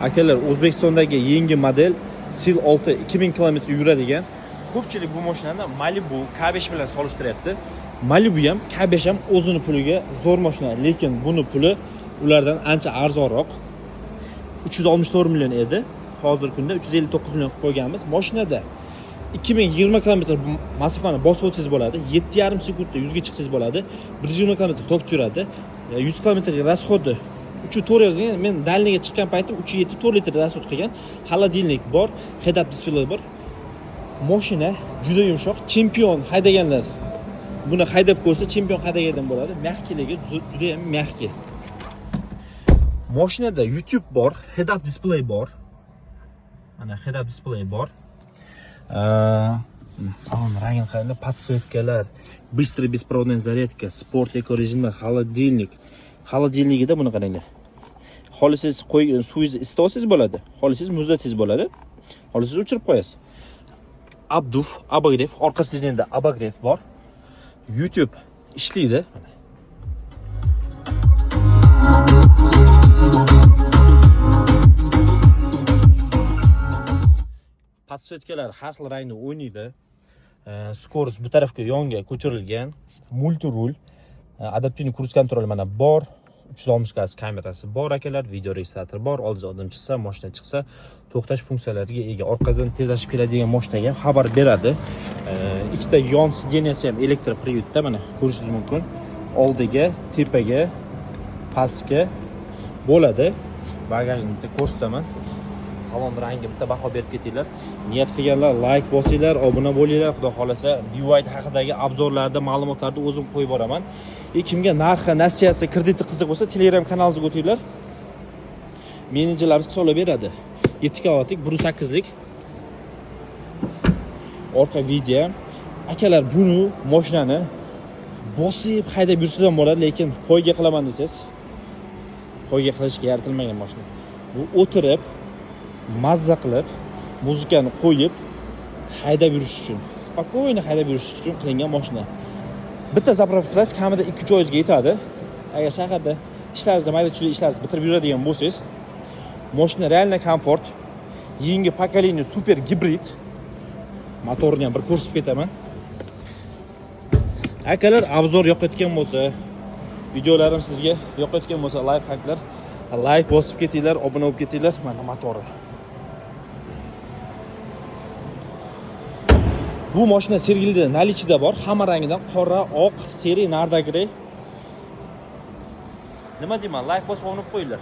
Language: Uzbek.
Akalar, O'zbekistondagi yangi model Sil 6 2000 km yuradigan. Ko'pchilik bu mashinani Malibu K5 bilan solishtiryapti. Malibu ham, K5 ham o'zini puliga zo'r mashina, lekin buni puli ulardan ancha arzonroq. 364 million edi. Hozirgi kunda 359 million qilib qo'yganmiz. Mashinada 2020 km masofani bosib o'tsangiz bo'ladi. 7,5 sekundda 100 ga chiqsangiz bo'ladi. 120 km tok yuradi. 100 km rasxodi 3.4 yozgan. Men dalniga chiqqan paytim 3.7 litr rasxod qilgan. Холодильник bor, head-up display bor. Mashina juda yumshoq. Chempion haydaganlar buni haydab ko'rsa, chempion haydagandan bo'ladi. Mягкилigi juda ham mягкий. Mashinada YouTube bor, head-up display bor. Mana head-up display bor. Salon rangini qaranglar, подсветкалар, быстрый беспроводная зарядка, sport eco rejimda, холодильник. Холодильнигida buni qaranglar. Xolisiz suvingizni isitsangiz bo'ladi. Xolisiz muzlatsangiz bo'ladi. Xolisiz o'chirib qo'yasiz. Abduf, abagrev, orqasida abagrev bor. YouTube ishlaydi. Подсветкалар har xil rangda o'ynaydi. Skorost bu tarafga yonga ko'chirilgan. Multi rul, adaptivniy kruz kontroli mana bor. 360 gaz kamerasi bor akalar, video registrator bor. Oldingizga odam chiqsa, mashina chiqsa, to'xtash funksiyalariga ega. Orqadan tezlashib keladigan mashinaga xabar beradi. Ikkita yon sidyeniyasi ham elektropриводda, mana ko'rishingiz mumkin. Oldiga, tepaga, pastga bo'ladi. Bagajni bitta ko'rsataman. Salon rangi bitta baho berib ketinglar. Niyat qilganlar like bosinglar, obuna bo'linglar. Xudo xolasa, BYD haqidagi obzorlarda, ma'lumotlarni o'zim qo'yib boraman. Kimga narxi, nasiyasi, krediti qiziq bo'lsa, Telegram kanalimizga o'tinglar. Menejerlarimiz hisoblab beradi. 7 kWlik, 1.8 lik. Orqa video. Akalar, buni mashinani bosib haydab yursangiz ham bo'ladi, lekin poyga qilaman desangiz, poyga qilishga yaratilmagan mashina. Bu o'tirib mazza qilib, muzikani qo'yib haydab yurish uchun, spokойно haydab yurish uchun qilingan mashina. Bitta zapravka qilasiz, kamida 2-3 oyga yetadi. Agar shaharda ishlaringizni, mayda-chuyda ishlaringizni bitirib yuradigan bo'lsangiz, mashina realno komfort, yangi pokoleniya super gibrid. Motorini ham bir ko'rsatib ketaman. Akalar, obzor yoqayotgan bo'lsa, videolarim sizga yoqayotgan bo'lsa, live hacklar, like bosib ketinglar, obuna bo'lib ketinglar. Mana motori. Bu mashina Sergelida nalichida bor, hamma rangidan qora, oq, seri, narda grey. Nima deyman, like bosib olib qo'yinglar.